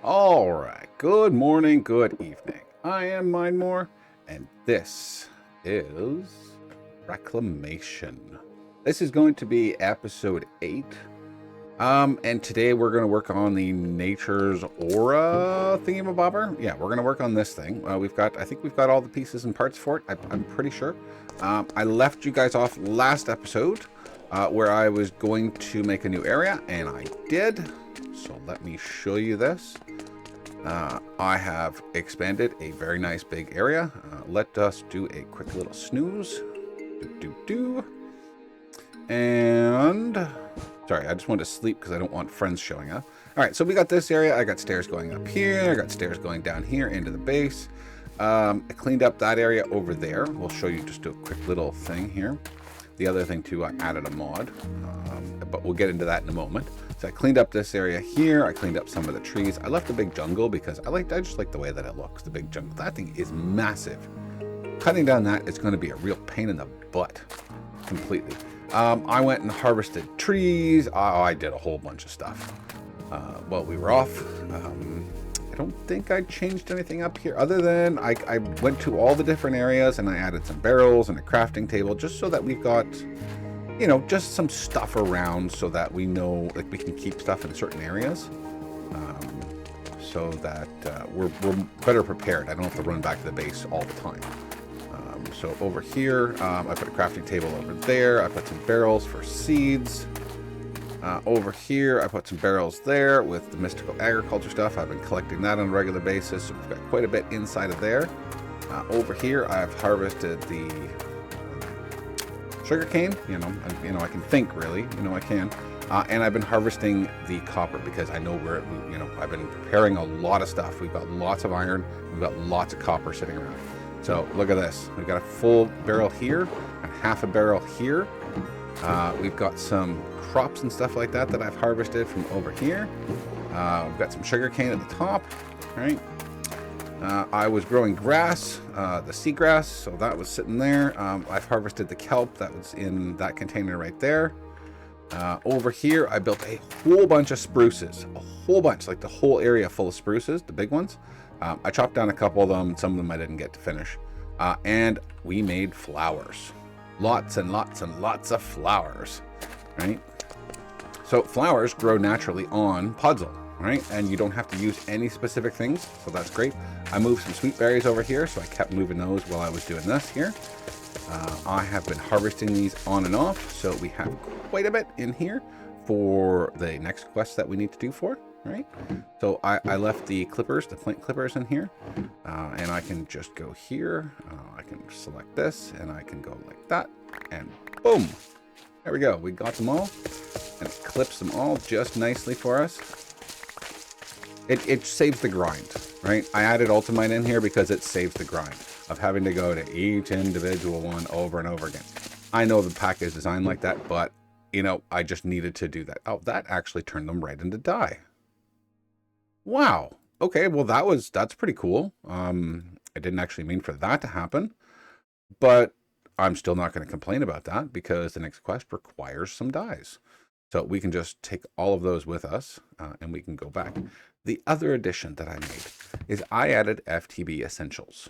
All right. Good morning, good evening. I am Mindmore, and this is Reclamation. This is going to be episode 8. And today we're going to work on the Nature's Aura thingamabobber. Yeah, we're going to work on this thing. I think we've got all the pieces and parts for it. I'm pretty sure. I left you guys off last episode where I was going to make a new area, and I did. So let me show you this. I have expanded a very nice big area. Let us do a quick little snooze. And sorry, I just wanted to sleep because I don't want friends showing up. All right, so we got this area. I got stairs going up here. I got stairs going down here into the base. I cleaned up that area over there. We'll show you just a quick little thing here. The other thing too, I added a mod, but we'll get into that in a moment. So I cleaned up this area here. I cleaned up some of the trees. I left the big jungle because I just like the way that it looks. The big jungle. That thing is massive. Cutting down that is going to be a real pain in the butt. Completely. I went and harvested trees. I did a whole bunch of stuff while we were off. I don't think I changed anything up here other than I went to all the different areas and I added some barrels and a crafting table just so that we've got, you know, just some stuff around so that we know, like, we can keep stuff in certain areas so that we're better prepared. I don't have to run back to the base all the time. So over here, I put a crafting table over there. I put some barrels for seeds. Over here, I put some barrels there with the mystical agriculture stuff. I've been collecting that on a regular basis, so we've got quite a bit inside of there. Over here, I've harvested the sugarcane. I can think really. I can. And I've been harvesting the copper because I know I've been preparing a lot of stuff. We've got lots of iron. We've got lots of copper sitting around. So look at this. We've got a full barrel here and half a barrel here. We've got some crops and stuff like that I've harvested from over here. We've got some sugar cane at the top, right? I was growing grass, the seagrass, so that was sitting there. I've harvested the kelp that was in that container right there. Over here, I built a whole bunch of spruces, a whole bunch, like the whole area full of spruces, the big ones. I chopped down a couple of them. Some of them I didn't get to finish. And we made flowers. Lots and lots and lots of flowers, right? So flowers grow naturally on podzol, right? And you don't have to use any specific things, so that's great. I moved some sweet berries over here, so I kept moving those while I was doing this here. I have been harvesting these on and off, so we have quite a bit in here for the next quest that we need to do for, right? So I left the clippers, the plant clippers in here, and I can just go here. I can select this, and I can go like that, and boom. There we go. We got them all, and it clips them all just nicely for us. It saves the grind, right? I added Ultimate in here because it saves the grind of having to go to each individual one over and over again. I know the pack is designed like that, but, I just needed to do that. Oh, that actually turned them right into dye. Wow. Okay, well, that's pretty cool. I didn't actually mean for that to happen, but I'm still not going to complain about that because the next quest requires some dyes. So we can just take all of those with us and we can go back. The other addition that I made is I added FTB Essentials.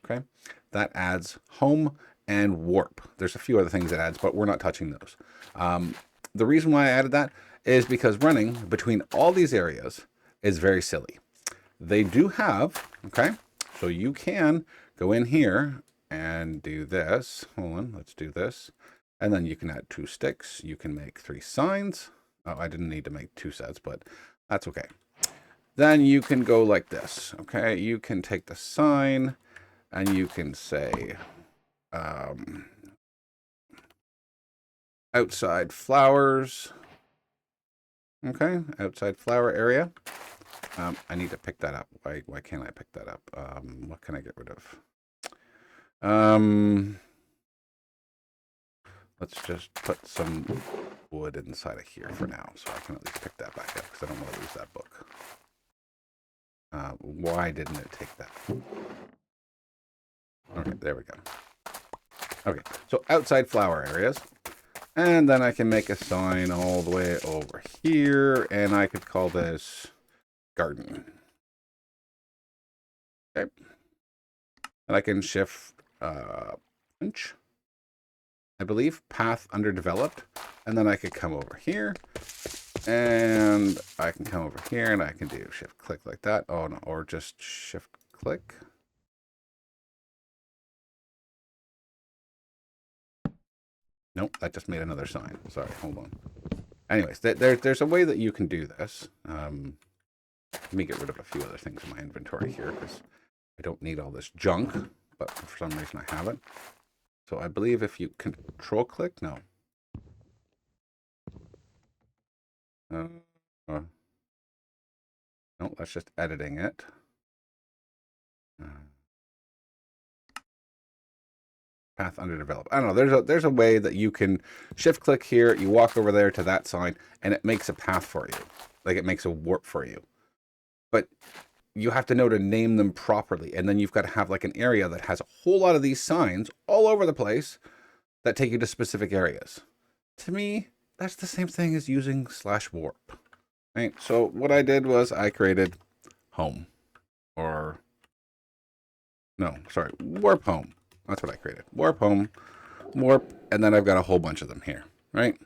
Okay, that adds home and warp. There's a few other things it adds, but we're not touching those. The reason why I added that is because running between all these areas is very silly. They do have, okay, so you can go in here and do this. Hold on, let's do this. And then you can add 2 sticks. You can make 3 signs. Oh, I didn't need to make 2 sets, but that's okay. Then you can go like this, okay? You can take the sign and you can say outside flowers. Okay, outside flower area. I need to pick that up. Why can't I pick that up? What can I get rid of? Let's just put some wood inside of here for now, so I can at least pick that back up because I don't want to lose that book. Why didn't it take that? Okay, there we go. Okay, so outside flower areas. And then I can make a sign all the way over here, and I could call this garden. Okay. And I can shift punch, I believe, path underdeveloped. And then I could come over here. And I can come over here and I can do shift click like that. Oh no, or just shift click. Nope, that just made another sign. Sorry, hold on. Anyways, there's a way that you can do this. Let me get rid of a few other things in my inventory here because I don't need all this junk, but for some reason I haven't. So I believe if you control click, no. No, that's just editing it. Path underdeveloped. I don't know. There's a way that you can shift click here. You walk over there to that sign, and it makes a path for you. Like it makes a warp for you. But you have to know to name them properly, and then you've got to have like an area that has a whole lot of these signs all over the place that take you to specific areas. To me, that's the same thing as using /warp. Right? So what I did was I created home, or no, sorry, warp home. That's what I created. Warp home, warp, and then I've got a whole bunch of them here, right?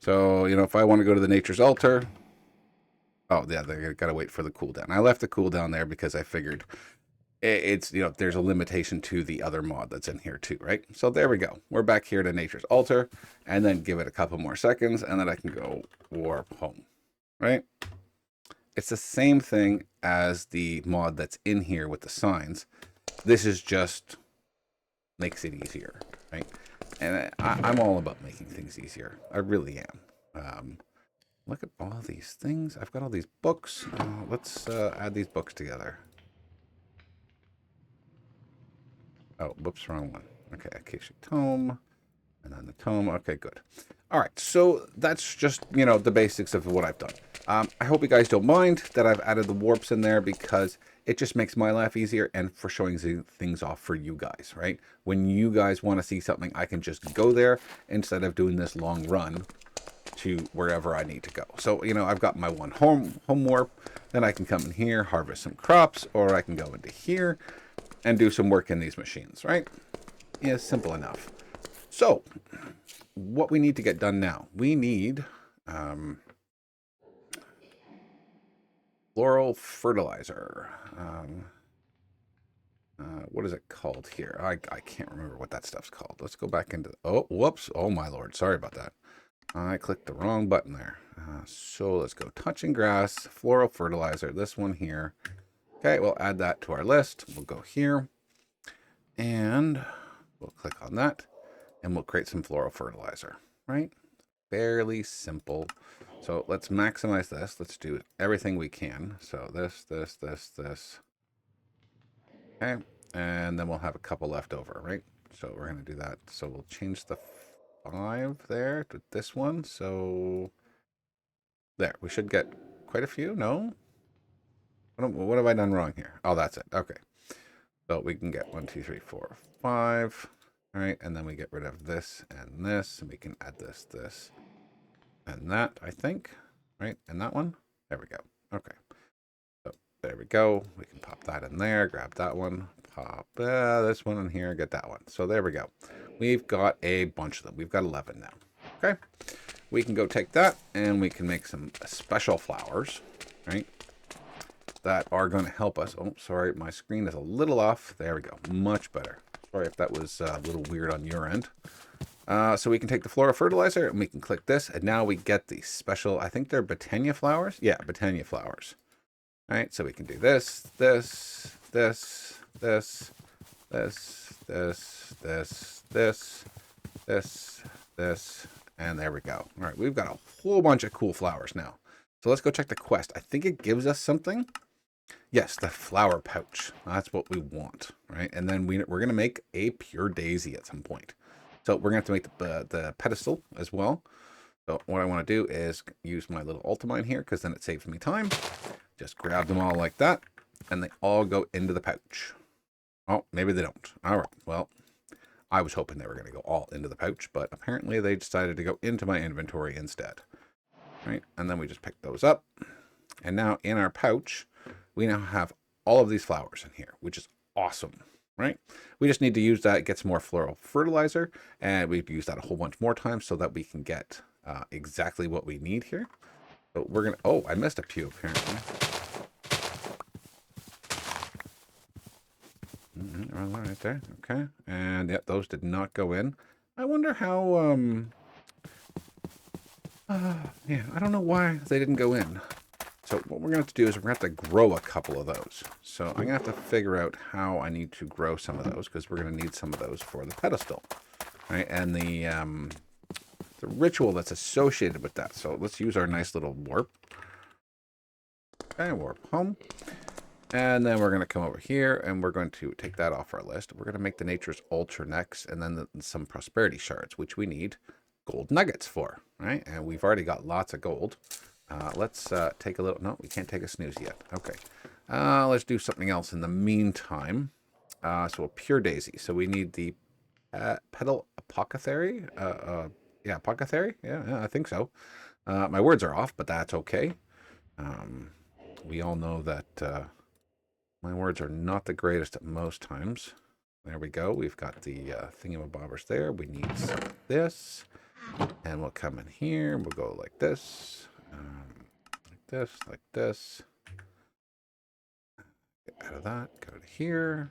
So, you know, if I want to go to the nature's altar, oh yeah, they got to wait for the cooldown. I left the cooldown there because I figured it's, you know, there's a limitation to the other mod that's in here too, right? So there we go. We're back here to nature's altar, and then give it a couple more seconds, and then I can go warp home, right? It's the same thing as the mod that's in here with the signs. This is just makes it easier, right? And I'm all about making things easier. I really am. Look at all these things. I've got all these books. Let's add these books together. Oh, whoops, wrong one. Okay, Acacia Tome. And then the tome. Okay, good. All right, so that's just, you know, the basics of what I've done. I hope you guys don't mind that I've added the warps in there because it just makes my life easier and for showing things off for you guys, right? When you guys want to see something, I can just go there instead of doing this long run to wherever I need to go. So, you know, I've got my one home warp, then I can come in here, harvest some crops, or I can go into here and do some work in these machines, right? Yeah, simple enough. So, what we need to get done now, we need floral fertilizer. What is it called here? I can't remember what that stuff's called. Let's go back into, oh, whoops. Oh my Lord. Sorry about that. I clicked the wrong button there. So let's go touching grass, floral fertilizer, this one here. Okay, we'll add that to our list. We'll go here and we'll click on that and we'll create some floral fertilizer, right? Fairly simple. So let's maximize this. Let's do everything we can. So this. Okay. And then we'll have a couple left over, right? So we're going to do that. So we'll change the 5 there to this one. So there, we should get quite a few. No? What have I done wrong here? Oh, that's it. Okay. So we can get 1, 2, 3, 4, 5. All right. And then we get rid of this and this. And we can add this, and that, I think. Right? And that one. There we go. Okay. So there we go. We can pop that in there. Grab that one. Pop this one in here. Get that one. So there we go. We've got a bunch of them. We've got 11 now. Okay. We can go take that and we can make some special flowers, right? That are going to help us. Oh, sorry. My screen is a little off. There we go. Much better. Sorry if that was a little weird on your end. So we can take the floral fertilizer and we can click this. And now we get the special, I think they're Botania flowers. Yeah, Botania flowers. All right. So we can do this, and there we go. All right. We've got a whole bunch of cool flowers now. So let's go check the quest. I think it gives us something. Yes, the flower pouch. That's what we want, right? And then we're going to make a pure daisy at some point. So we're going to have to make the pedestal as well. So what I want to do is use my little ultimine here because then it saves me time. Just grab them all like that, and they all go into the pouch. Oh, maybe they don't. All right, well, I was hoping they were going to go all into the pouch, but apparently they decided to go into my inventory instead. Right, and then we just pick those up. And now in our pouch, we now have all of these flowers in here, which is awesome, right? We just need to use that, get some more floral fertilizer, and we've used that a whole bunch more times so that we can get exactly what we need here. So we're gonna, oh, I missed a few apparently. Right there, okay. And yep, those did not go in. I wonder how, yeah, I don't know why they didn't go in. So what we're going to have to do is we're going to have to grow a couple of those. So I'm going to have to figure out how I need to grow some of those, because we're going to need some of those for the pedestal, right? And the ritual that's associated with that. So let's use our nice little warp. Okay, warp home. And then we're going to come over here and we're going to take that off our list. We're going to make the nature's altar next, and then some prosperity shards, which we need gold nuggets for, right? And we've already got lots of gold. Let's take a little, no, we can't take a snooze yet. Okay. Let's do something else in the meantime. So a pure daisy. So we need the petal apothecary. Yeah, apothecary. Yeah, I think so. My words are off, but that's okay. We all know that my words are not the greatest at most times. There we go. We've got the thingamabobbers there. We need some of this. And we'll come in here. We'll go like this. Like this. Get out of that. Go to here.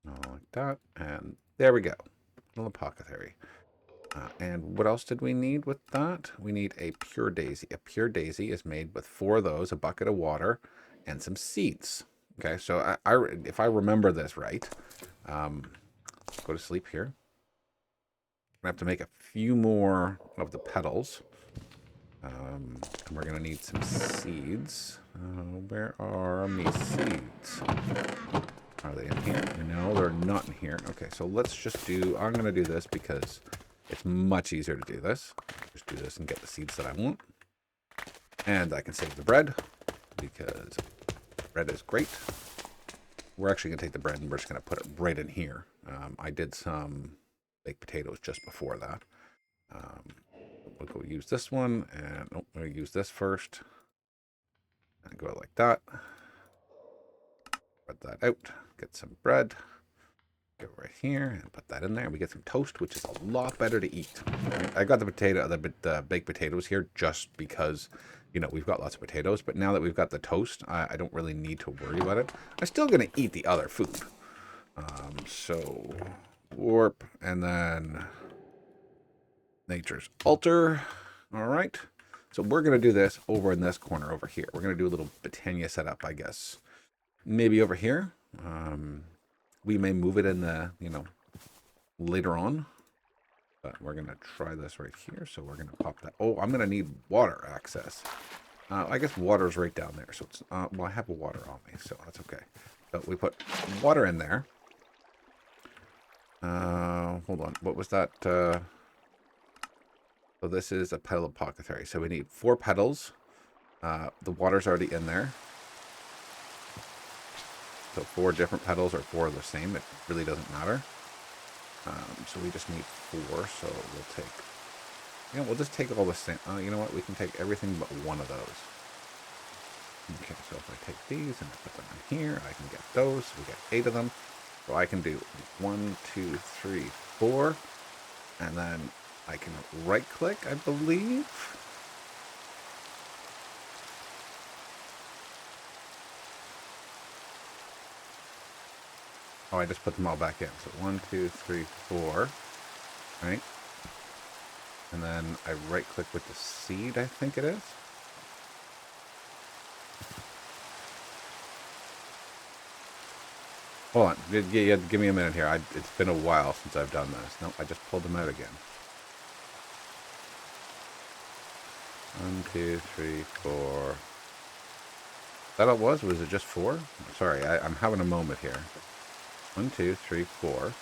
Like that. And there we go. Little apothecary. And what else did we need with that? We need a pure daisy. A pure daisy is made with 4 of those, a bucket of water, and some seeds. Okay, so if I remember this right, go to sleep here. I'm going to have to make a few more of the petals. And we're going to need some seeds. Where are my seeds? Are they in here? No, they're not in here. Okay, so let's just do, I'm going to do this because it's much easier to do this. Just do this and get the seeds that I want. And I can save the bread because bread is great. We're actually going to take the bread and we're just going to put it right in here. I did some baked potatoes just before that. We'll go use this one, and oh, we'll use this first. And go like that. Put that out. Get some bread. Go right here and put that in there. We get some toast, which is a lot better to eat. I got the baked potatoes here just because, you know, we've got lots of potatoes. But now that we've got the toast, I don't really need to worry about it. I'm still going to eat the other food. So warp and then nature's altar. All right. So we're going to do this over in this corner over here. We're going to do a little Botania setup, I guess. Maybe over here. We may move it in the, you know, later on. But we're going to try this right here. So we're going to pop that. Oh, I'm going to need water access. I guess water's right down there. So it's, well, I have water on me, so that's okay. So we put water in there. Hold on. What was that? So this is a petal apothecary. So we need 4 petals. The water's already in there. So 4 different petals or 4 are the same. It really doesn't matter. So we just need 4. So we'll take, you know, we'll just take all the same. You know what? We can take everything but one of those. Okay, so if I take these and I put them in here, I can get those. We get 8 of them. So I can do 1, 2, 3, 4. And then I can right click, I believe. Oh, I just put them all back in. So 1, 2, 3, 4. Right? And then I right click with the seed, I think it is. Hold on. Yeah, give me a minute here. It's been a while since I've done this. Nope, I just pulled them out again. 1, 2, 3, 4. Is that all it was? Was it just 4? Sorry, I'm having a moment here. 1, 2, 3, 4.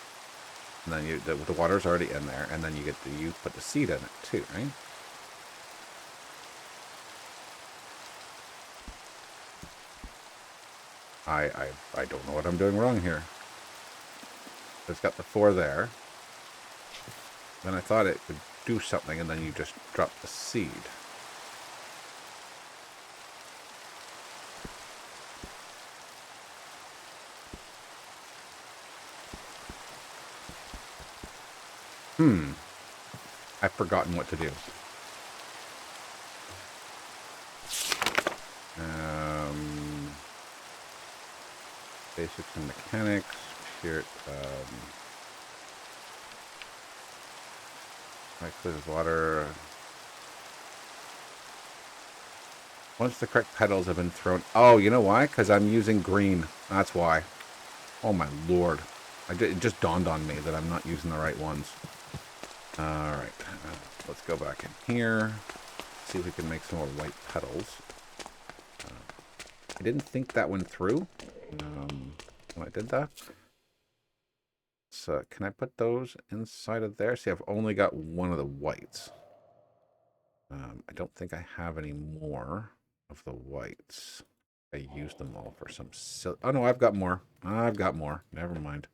And then the water's already in there, and then you put the seed in it too, right? I don't know what I'm doing wrong here. It's got the 4 there. Then I thought it would do something, and then you just drop the seed. I've forgotten what to do. Basics and mechanics. Here, clears water. Once the correct petals have been thrown. Oh, you know why? Because I'm using green. That's why. Oh my lord. It just dawned on me that I'm not using the right ones. Alright. Let's go back in here. See if we can make some more white petals. I didn't think that went through when I did that. So can I put those inside of there? See, I've only got one of the whites. I don't think I have any more of the whites. I used them all for some oh no, I've got more. I've got more. Never mind.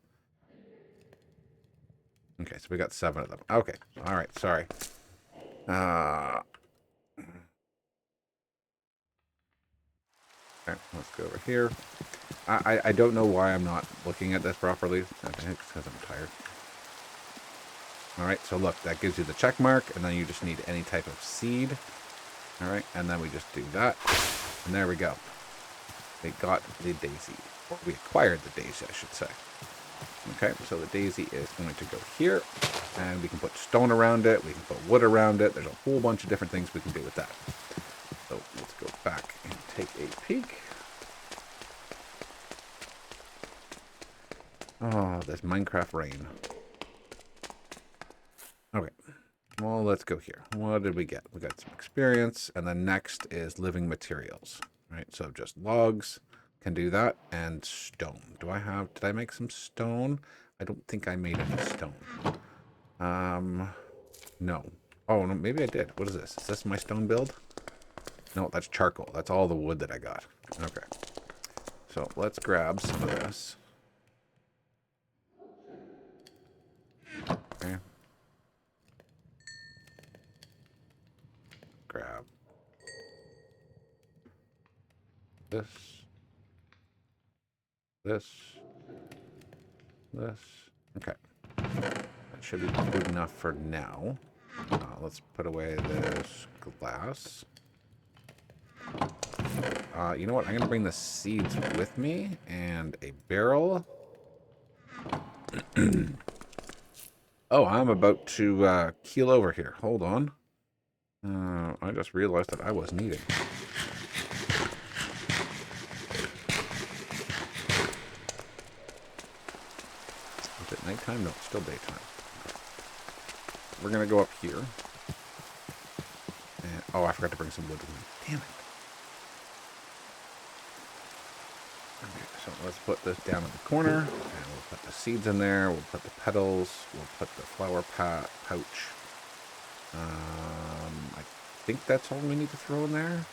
Okay, so we got 7 of them. Okay. All right, sorry. Okay, let's go over here. I don't know why I'm not looking at this properly. I think it's because I'm tired. All right, so look, that gives you the check mark, and then you just need any type of seed. All right, and then we just do that, and there we go. We got the daisy. Or we acquired the daisy, I should say. Okay, so the daisy is going to go here, and we can put stone around it, we can put wood around it. There's a whole bunch of different things we can do with that. So let's go back and take a peek. Oh, this Minecraft rain. Okay, well, let's go here. What did we get? We got some experience, and then next is living materials. Right, so just logs. Can do that, and stone. Did I make some stone? I don't think I made any stone. No. Oh, no, maybe I did. What is this? Is this my stone build? No, that's charcoal. That's all the wood that I got. Okay. So let's grab some of this. Okay. Grab this. This. Okay. That should be good enough for now. Let's put away this glass. You know what? I'm going to bring the seeds with me and a barrel. Oh, I'm about to keel over here. Hold on. I just realized that I wasn't eating. Is it nighttime? No, it's still daytime. We're going to go up here. And, oh, I forgot to bring some wood with me. Damn it. Okay, so let's put this down in the corner. And we'll put the seeds in there. We'll put the petals. We'll put the flower pouch. I think that's all we need to throw in there.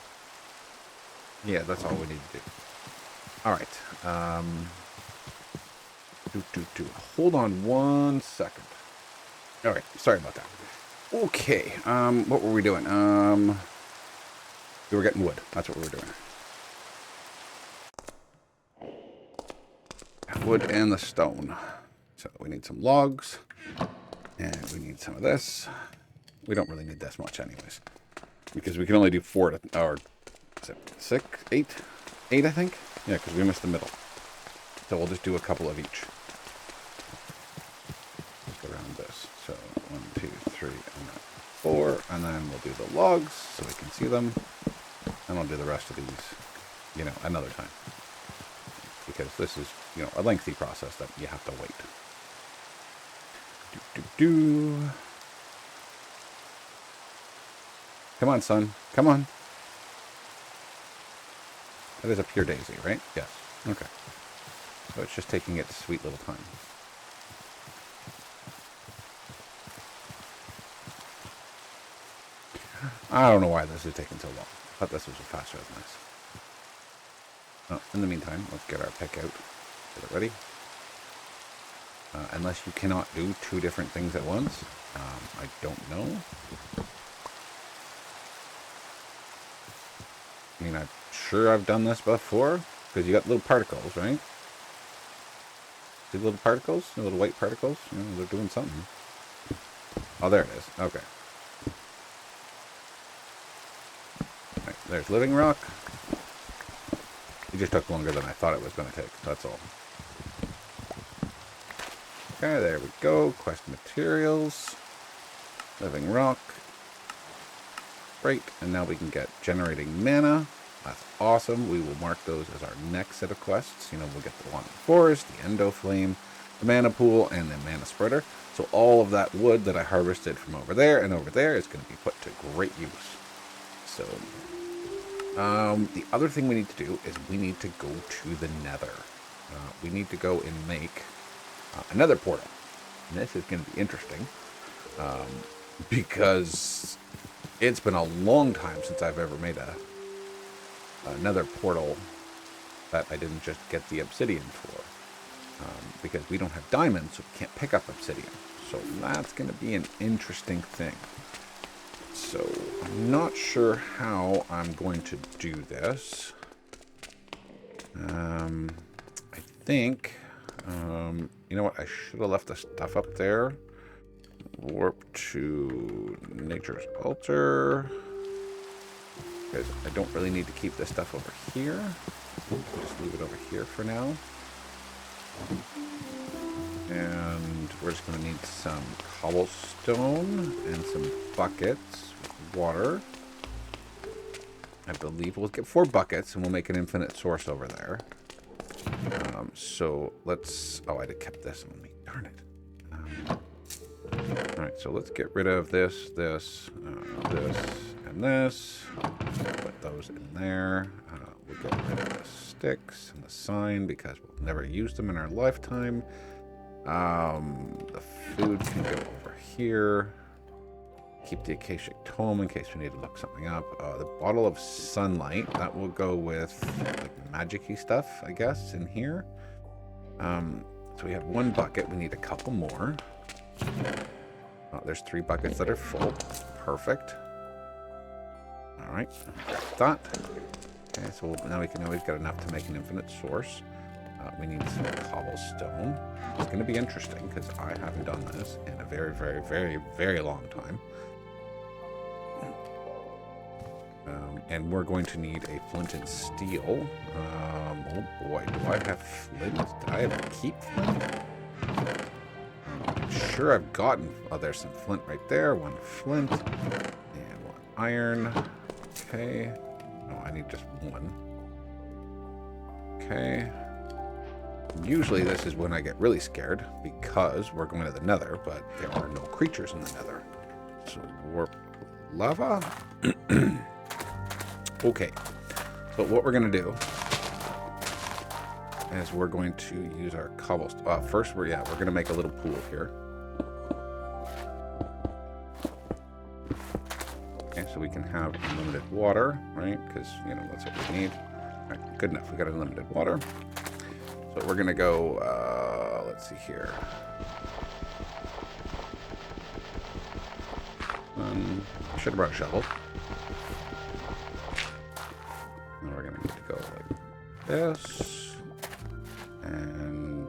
Yeah, that's all we need to do. All right. Hold on 1 second. All right, sorry about that. Okay, what were we doing? We were getting wood. That's what we were doing. Wood and the stone. So we need some logs, and we need some of this. We don't really need this much anyways, because we can only do 4 or is it 6, 8, I think. Yeah, because we missed the middle. So we'll just do a couple of each. Look around this. So 1, 2, 3, and 4, and then we'll do the logs so we can see them, and I'll do the rest of these, you know, another time, because this is, you know, a lengthy process that you have to wait. Come on, son. Come on. That is a pure daisy, right? Yes. Okay. So it's just taking its sweet little time. I don't know why this is taking so long. I thought this was faster than this. Oh, in the meantime, let's get our pick out. Get it ready. Unless you cannot do 2 different things at once. I don't know. I mean, I'm sure I've done this before, because you got little particles, right? See little particles? The little white particles? You know, they're doing something. Oh, there it is. Okay. Right, there's living rock. It just took longer than I thought it was going to take. That's all. Okay, there we go. Quest materials. Living rock. Great. And now we can get generating mana. That's awesome. We will mark those as our next set of quests. You know, we'll get the Wandering Forest, the Endo Flame, the Mana Pool, and the Mana Spreader. So all of that wood that I harvested from over there and over there is going to be put to great use. So, the other thing we need to do is we need to go to the Nether. We need to go and make another portal. And this is going to be interesting because it's been a long time since I've ever made another portal that I didn't just get the obsidian for. Because we don't have diamonds, so we can't pick up obsidian. So that's going to be an interesting thing. So I'm not sure how I'm going to do this. I think, you know what, I should have left the stuff up there. Warp to Nature's Altar. Because I don't really need to keep this stuff over here. Just leave it over here for now. And we're just going to need some cobblestone and some buckets with water. I believe we'll get 4 buckets and we'll make an infinite source over there. So let's... Oh, I kept this on me. Darn it. Alright, so let's get rid of this, this, and this. Put those in there. We'll get rid of the sticks and the sign because we'll never use them in our lifetime. The food can go over here. Keep the Akashic Tome in case we need to look something up. The bottle of sunlight, that will go with like magic-y stuff, I guess, in here. So we have 1 bucket. We need a couple more. There's 3 buckets that are full. Perfect. All right, got that. Okay, so now we can always get enough to make an infinite source. We need some cobblestone. It's going to be interesting because I haven't done this in a very, very, very, very long time. And we're going to need a flint and steel. Oh boy, do I have flint? Did I ever keep flint? I'm sure I've gotten... Oh, there's some flint right there. 1 flint and 1 iron. Okay. Oh, I need just 1. Okay. Usually this is when I get really scared because we're going to the Nether, but there are no creatures in the Nether. So warp lava. Okay. So what we're going to do is we're going to use our cobblestone. First, we're going to make a little pool here. Okay, so we can have unlimited water, right? Because, you know, that's what we need. All right, good enough. We got unlimited water. So we're going to go, let's see here. I should have brought a shovel. And we're going to need to go like this. And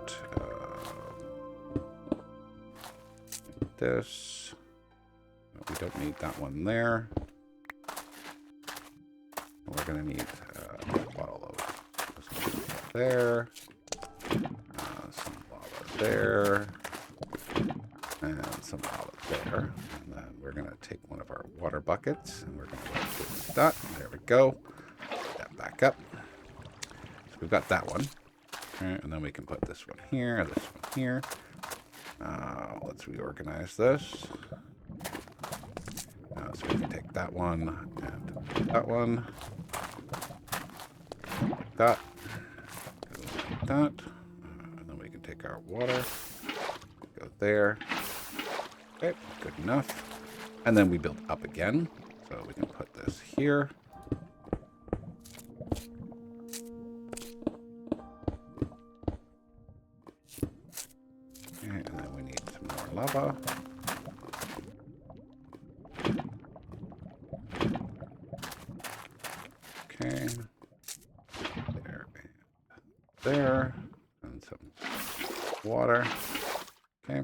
like this. We don't need that one there. We're going to need a bottle of there. Some lava there. And some lava there. And then we're going to take one of our water buckets and we're going to do that. There we go. Put that back up. So we've got that one. Okay, and then we can put this one here, this one here. Let's reorganize this. So we can take that one and that one. Like that. Like that. And then we can take our water. Go there. Okay, good enough. And then we build up again. So we can put this here. Okay, and then we need some more lava. Okay. There. And some water. Okay.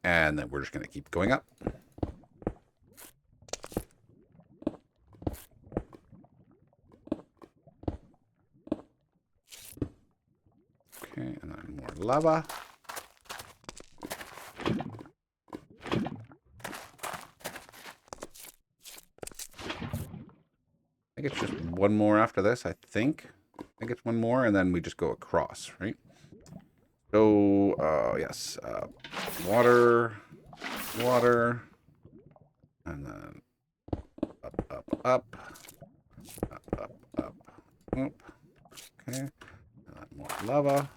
And then we're just going to keep going up. lava. I think it's just one more after this, I think. I think it's one more, and then we just go across, right? So, yes. Water. Water. And then up, up, up. Up, up, up. Up. Okay. And then more lava.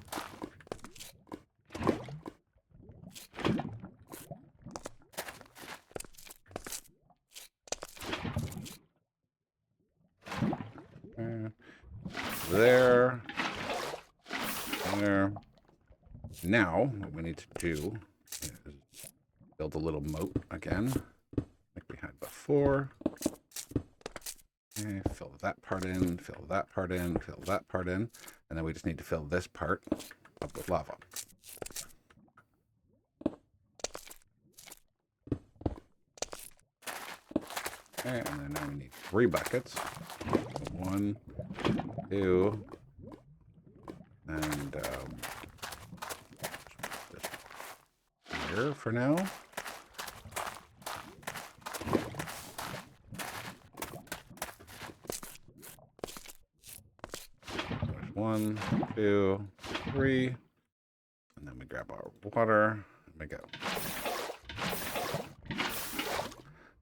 There. There. Now, what we need to do is build a little moat again, like we had before. Okay, fill that part in, fill that part in, fill that part in, and then we just need to fill this part up with lava. Okay, and then now we need 3 buckets. 1, 2, and here for now. There's 1, 2, 3, and then we grab our water and we go.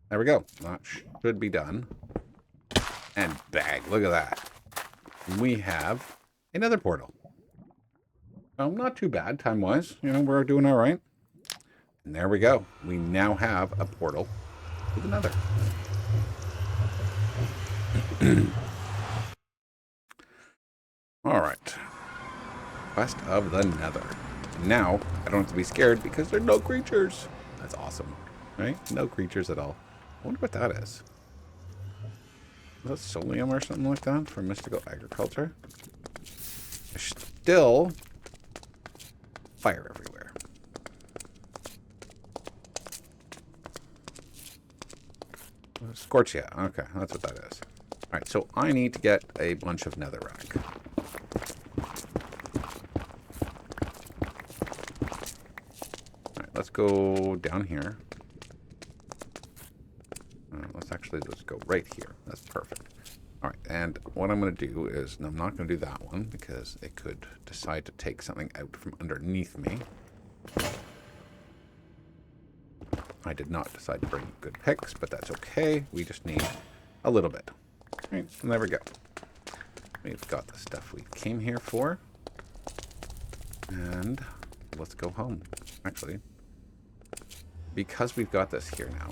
There we go. That should be done. And bang, look at that. We have another portal. Not too bad time-wise. You know, we're doing all right. And there we go. We now have a portal to the Nether. All right. Quest of the Nether. Now, I don't have to be scared because there are no creatures. That's awesome, right? No creatures at all. I wonder what that is. Is that solium or something like that for mystical agriculture? There's still fire everywhere. Scorch, yeah. Okay, that's what that is. All right, so I need to get a bunch of netherrack. All right, let's go down here. Let's go right here. That's perfect. All right, and what I'm going to do is, I'm not going to do that one because it could decide to take something out from underneath me. I did not decide to bring good picks, but that's okay. We just need a little bit. All right, and there we go. We've got the stuff we came here for. And let's go home. Actually, because we've got this here now,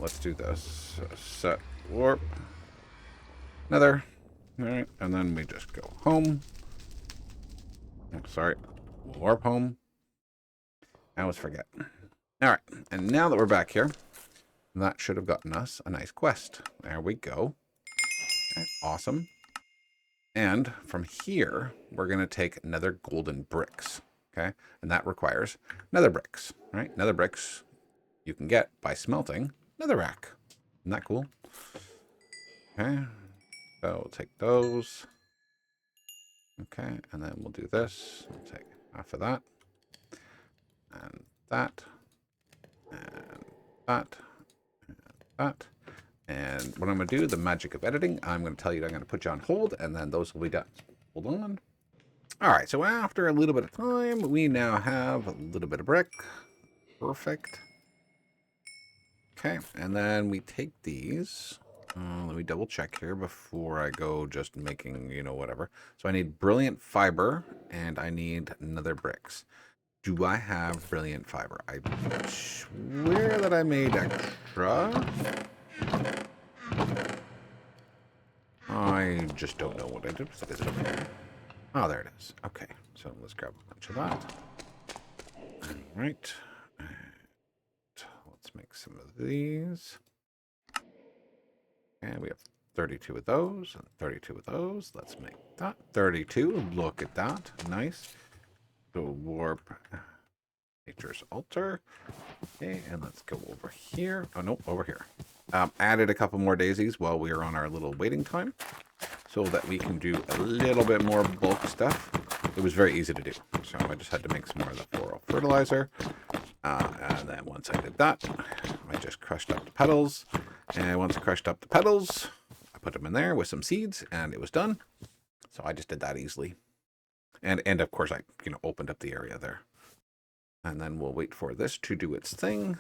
let's do this. Set warp. Nether. All right, and then we just go home. Oh, sorry. Warp home. I always forget. All right, and now that we're back here, that should have gotten us a nice quest. There we go. Okay, awesome. And from here, we're going to take nether golden bricks. Okay, and that requires nether bricks. Right, nether bricks you can get by smelting netherrack. Isn't that cool? Okay, so we'll take those. Okay, and then we'll do this. We'll take half of that, and that, and that, and that. And what I'm going to do, the magic of editing, I'm going to tell you I'm going to put you on hold, and then those will be done. Hold on. All right, so after a little bit of time, we now have a little bit of brick. Perfect. Okay, and then we take these. Let me double check here before I go just making, you know, whatever. So I need brilliant fiber, and I need nether bricks. Do I have brilliant fiber? I swear that I made extra. I just don't know what I did. Is it over here? Oh, there it is. Okay, so let's grab a bunch of that. All right. Let's make some of these. And we have 32 of those and 32 of those. Let's make that 32. Look at that. Nice. So warp nature's altar. Okay, and let's go over here. Oh, no, over here. Added a couple more daisies while we are on our little waiting time so that we can do a little bit more bulk stuff. it was very easy to do. So I just had to make some more of the floral fertilizer. And then once I did that, I just crushed up the petals. And once I crushed up the petals, I put them in there with some seeds, and it was done. So I just did that easily. And of course I, opened up the area there. And then we'll wait for this to do its thing.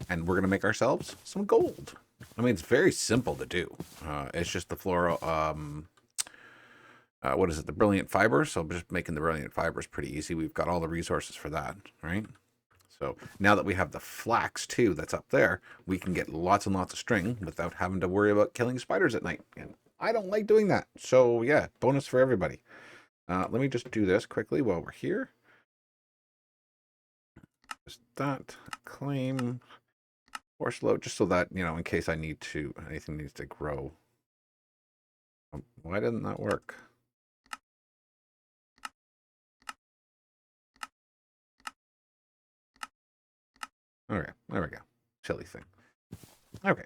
And we're going to make ourselves some gold. I mean, it's very simple to do. It's just the floral, what is it? The brilliant fibers. So I'm just making the brilliant fibers pretty easy. We've got all the resources for that, right? So now that we have the flax too, that's up there, we can get lots and lots of string without having to worry about killing spiders at night. And I don't like doing that. So yeah, bonus for everybody. Let me just do this quickly while we're here. Just that, claim, force load, just so that, in case I need to, anything needs to grow. Why didn't that work? Okay, there we go. Silly thing. Okay,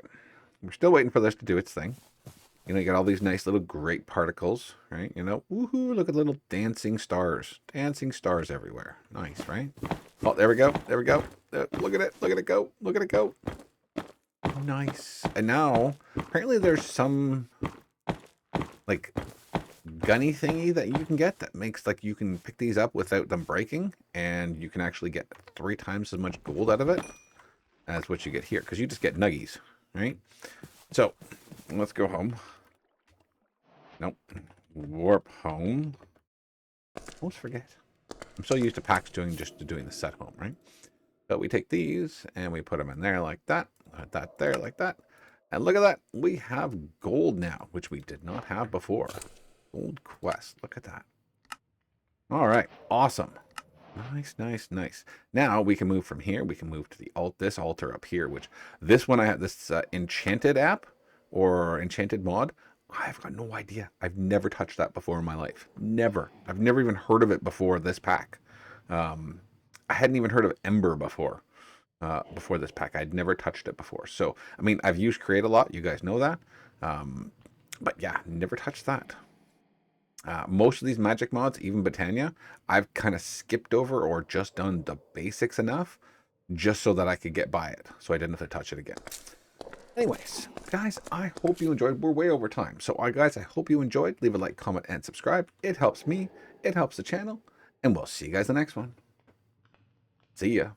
we're still waiting for this to do its thing. You got all these nice little great particles, right? Woohoo, look at little dancing stars. Dancing stars everywhere. Nice, right? Oh, there we go. There we go. Look at it. Look at it go. Look at it go. Oh, nice. And now, apparently there's some, like, gunny thingy that you can get that makes, like, you can pick these up without them breaking, and you can actually get 3 times as much gold out of it as what you get here, because you just get nuggies, right? So, let's go home. Nope. Warp home. Almost forget. I'm so used to packs doing the set home, right? But we take these and we put them in there like that. Put that there like that. And look at that. We have gold now, which we did not have before. Gold quest. Look at that. All right. Awesome. Nice, nice, nice. Now we can move from here. We can move to this altar up here, which this one I have this enchanted app or enchanted mod. I've got no idea. I've never touched that before in my life. Never. I've never even heard of it before this pack. I hadn't even heard of Ember before this pack. I'd never touched it before. So, I mean, I've used Create a lot. You guys know that. But yeah, never touched that. Most of these magic mods, even Botania, I've kind of skipped over or just done the basics enough just so that I could get by it. So I didn't have to touch it again. Anyways, guys, I hope you enjoyed. We're way over time. So, guys, I hope you enjoyed. Leave a like, comment, and subscribe. It helps me. It helps the channel. And we'll see you guys in the next one. See ya.